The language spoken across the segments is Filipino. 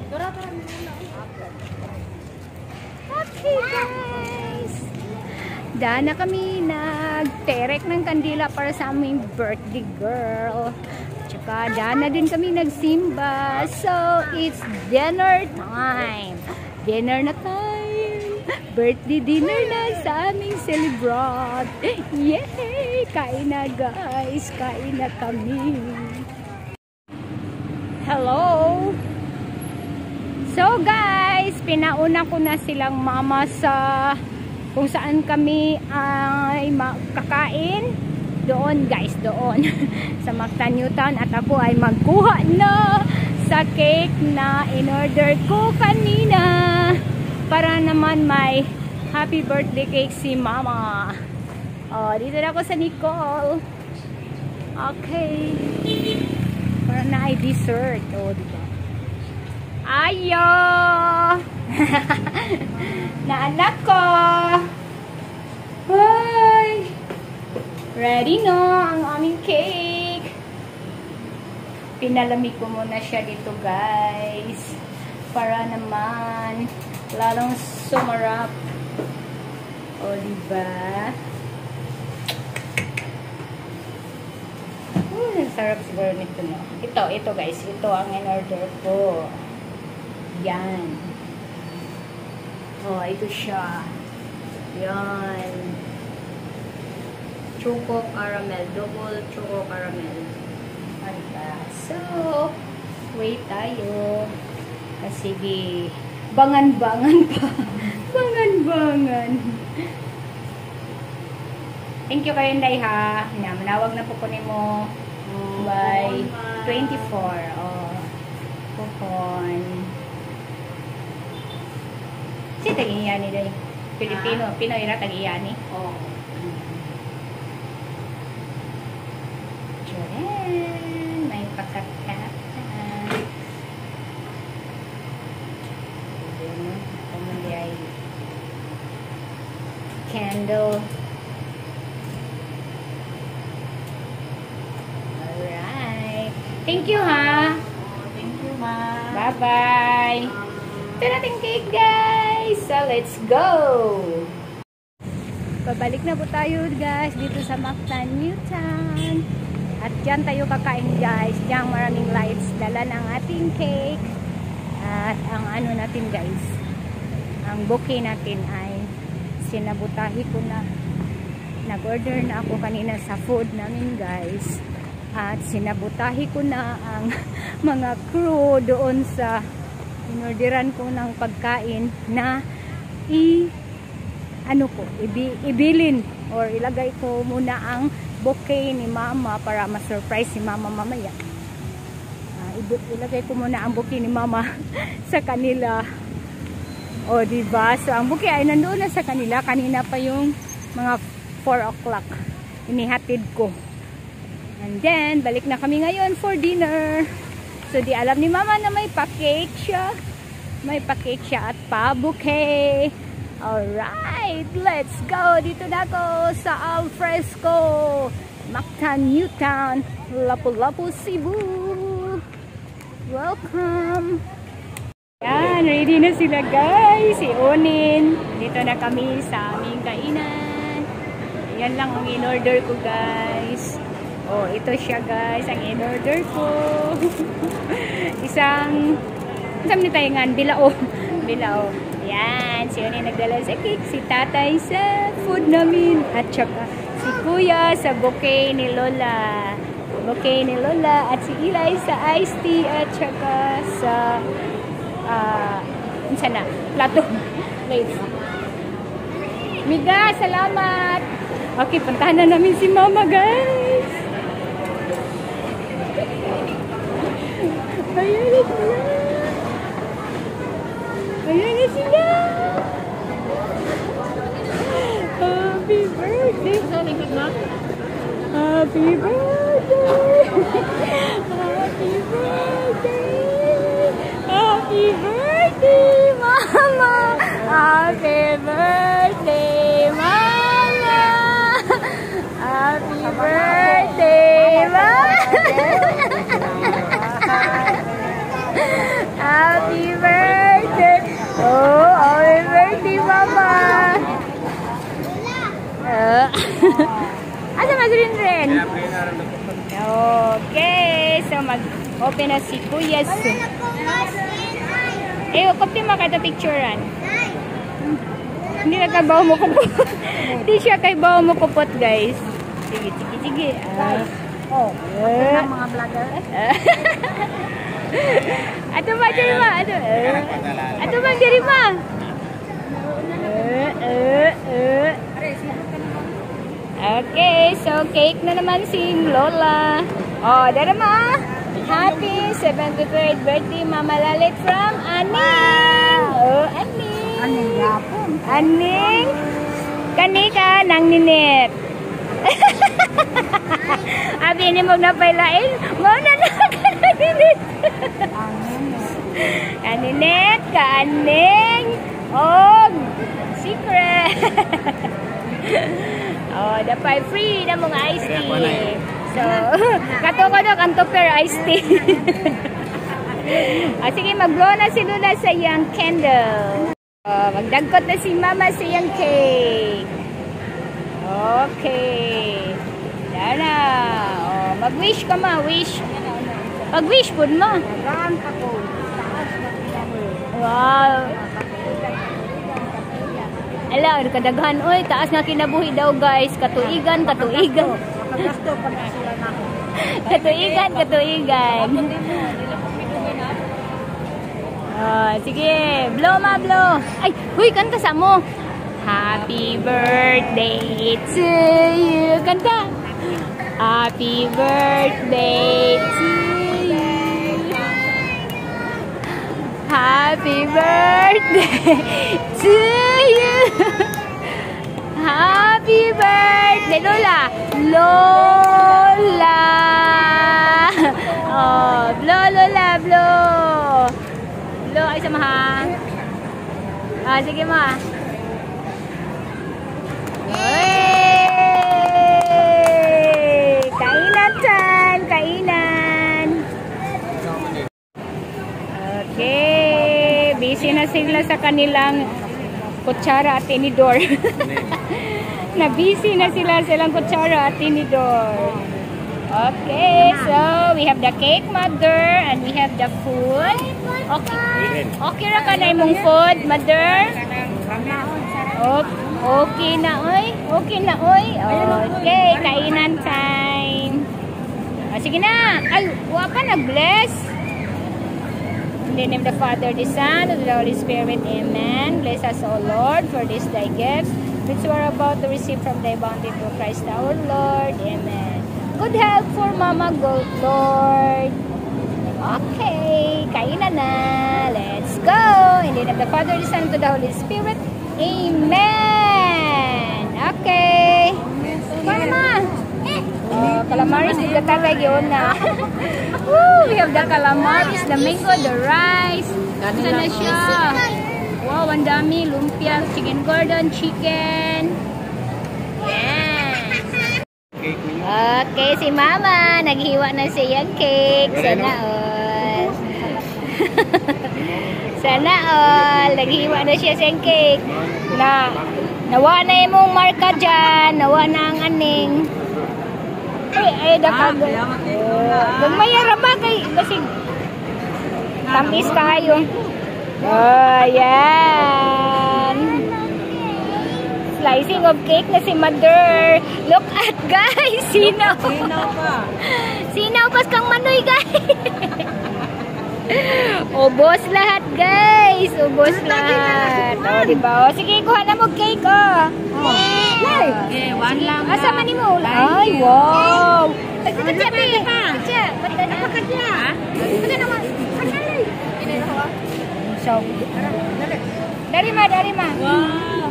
Okay guys, daan na kami nagterek ng kandila para sa aming birthday girl. Tsaka daan na din kami nagsimba. So it's dinner time. Dinner na time. Birthday dinner na sa aming celebrant. Yay! Kain na guys, kain na kami. Hello! So guys, pinauna ko na silang mama sa kung saan kami ay makakain. Doon guys, doon sa Mactan Newtown. At ako ay magkuha na sa cake na in-order ko kanina para naman may happy birthday cake si mama. Oh, dito na ako sa Nicole. Okay. Para na ay dessert. Oh, diba? Ayo! Na anak ko! Hi! Ready na ang aming cake! Pinalamig ko muna siya dito guys. Para naman lalong sumarap. O diba? Sarap siguro nito no. Ito guys. Ito ang in-order ko. Yan. Oh, ito siya. Yan. Choco caramel. Double choco caramel. Anta. So, wait tayo. Sige. Bangan-bangan pa. Bangan-bangan. Thank you kayo, Day, ha. Manawag na po kunin mo by 24. Oh. Kupon. Si tag-iyani day. Pilipino. Pinoy na tag-iyani. Oo. Diyan. May pagkakata. Kumuli ay candle. Alright. Thank you, ha. Thank you, ma. Bye-bye. Ito natin cake, guys. So, let's go. Pabalik na po tayo, guys, dito sa Mactan Newtown. At dyan tayo kakain, guys. Dyan maraming lights. Dala ng ating cake. At ang ano natin, guys, ang bouquet natin ay sinabutahi ko na. Nag-order na ako kanina sa food namin, guys. At sinabutahi ko na ang mga crew doon sa inorderan ko ng pagkain na ibilin or ilagay ko muna ang bouquet ni mama para ma-surprise si mama mamaya. Ilagay ko muna ang bouquet ni mama sa kanila. O diba? So ang bouquet ay nandoon na sa kanila. Kanina pa yung mga 4 o'clock. Inihatid ko. And then, balik na kami ngayon for dinner. So, di alam ni mama na may pa-cake siya. May pa-cake siya at pa-bouquet. Alright, let's go. Dito na ako sa Alfresco, Mactan Newtown, Lapu-Lapu, Cebu. Welcome. Yan, ready na sila guys. Si Onin. Dito na kami sa aming kainan. Yan lang ang in-order ko guys. Oh, ito siya guys, ang in-order ko. Isang ni tayangan, bilao. Bilao. Yan, si Onin nagdala sa cake, si tatay sa food namin. At saka si kuya sa bouquet ni Lola. Bouquet ni Lola. At si Eli sa iced tea. At saka sa sana, plato. Wait. Miga, salamat. Okay, puntahan na namin si mama guys. Ayan na sila. Ayan na sila. Happy birthday. Happy birthday. Happy birthday. Happy birthday, mama. Happy birthday, mama. Happy birthday, mama. Happy birthday. Asa mag-rin rin? Okay, so mag-open na si Kuya Su. Kopya mo ka ito picturean. Hindi na ka bawa mo kupot. Hindi siya kay bawa mo kupot, guys. Sige, sige, sige. Mga vlogger. Ato ba, Jerima? Ato ba, Jerima? Okay, so cake na naman si Lola. Darama. Happy 73rd birthday, Mama Lalit from Aning. Aning. Aning yapon. Aning. Kanika ng ninit. Abi ni mo na pailain. Mauna na ka ng ninit. Kaninit, kaaning. Secret. Dapat free na mga iced tea. So, kato ko ang tupper iced tea. Sige, mag-blow na si Lula sa iyang candle. Magdagkot na si Mama sa iyang cake. Okay. Dana. Mag-wish ka ma, wish. Mag-wish po mo. Wow. Ala, kadaghan oy, taas nga kinabuhi daw guys, katuigan. Katuigan. Sige, blow ma, blow. Ay, huy, kanta sa mo. Happy birthday to you. Kanta. Happy birthday to you. Happy birthday to you. Happy birthday, Lola. Lola. Blow, Lola, blow. Blow, ay sama ha. Sige ma. Kainan time, kainan. Okay, busy na sila sa kanilang kutsara at tinidor. Na-busy na sila silang kutsara at tinidor. Okay, so we have the cake, Mother, and we have the food. Okay ra ka na imong food, Mother? Okay na, oy. Okay, kainan time. Sige na. Ay, wa pa nag-bless. In the name of the Father, the Son, and the Holy Spirit. Amen. Bless us, O Lord, for this thy gifts, which we are about to receive from thy bounty through Christ our Lord. Amen. Good health for Mama Gold, Lord. Okay, kainan na. Let's go. In the name of the Father, the Son, and the Holy Spirit. Amen. Okay. Mama. Calamaris, the tatay yun na. Woo, we have the calamaris, the mango, the rice. Ito na siya. Wow, ang dami. Lumpia, chicken gordon, chicken. Yes. Okay, si Mama. Naghiwa na siya yung cake. Sana all. Sana all. Naghiwa na siya yung cake. Nawa na yung marka dyan. Nawa na ang aning. Ay, dakag. Gagmayara ba kay basig tamis tayo. Ayan. Slicing of cake na si Mother. Look at guys. Sinaw pa. Sinaw pas kang manoy guys. Ubos lahat guys. Ubos lahat. Diba? Sige, kuha na mo cake Okay, one lang. Asa man mo? Ay, wow. Ay, kaya pa. Kaya. Apa kaya? Kaya naman. So, dari ma. Wow.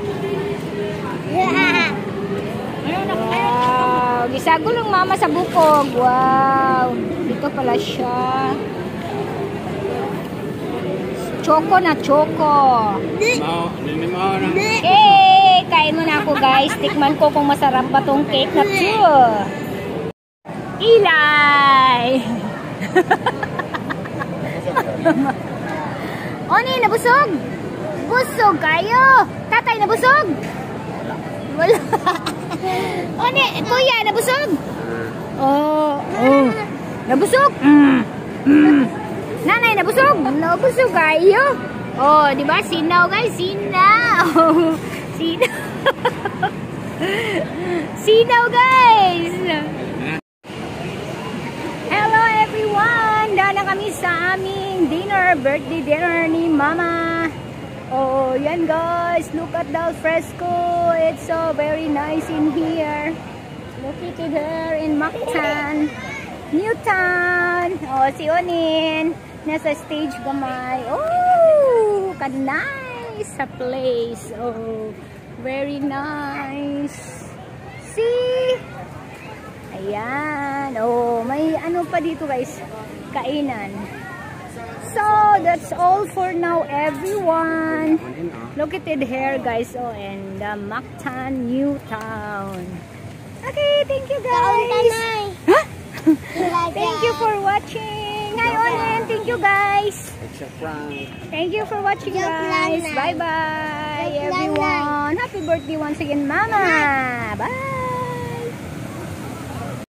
Wow. Gisagulong Mama sa bukog. Wow. Dito pala siya. Choco na choco. Okay, kain mo na ako guys. Tikman ko kung masarap ba tong cake na to. Ilay! Oni, nabusog? Busog kayo! Tatay, nabusog? Wala. O, kuya, nabusog? Oh. Nabusog? Nanay, nabusog? Nabusog kayo. Oh, di ba? Sinaw, guys. Sinaw. Sinaw. Sinaw, guys. Hello, everyone. Dana kami sa aming dinner, birthday dinner ni Mama. Oh, yan, guys. Look at the fresco. It's so very nice in here. Look at her in Mactan, Newtown. Oh, si Onin. Nasa stage gamay. Oh, ka-nice sa place. Oh, very nice. See? Ayan. Oh, may ano pa dito, guys. Kainan. So, that's all for now, everyone. Look at it here, guys. Oh, and Mactan, Newtown. Okay, thank you, guys. Huh? Thank you for watching. Ngayon, thank you, guys. Thank you for watching, guys. Bye-bye, everyone. Happy birthday once again, Mama. Bye.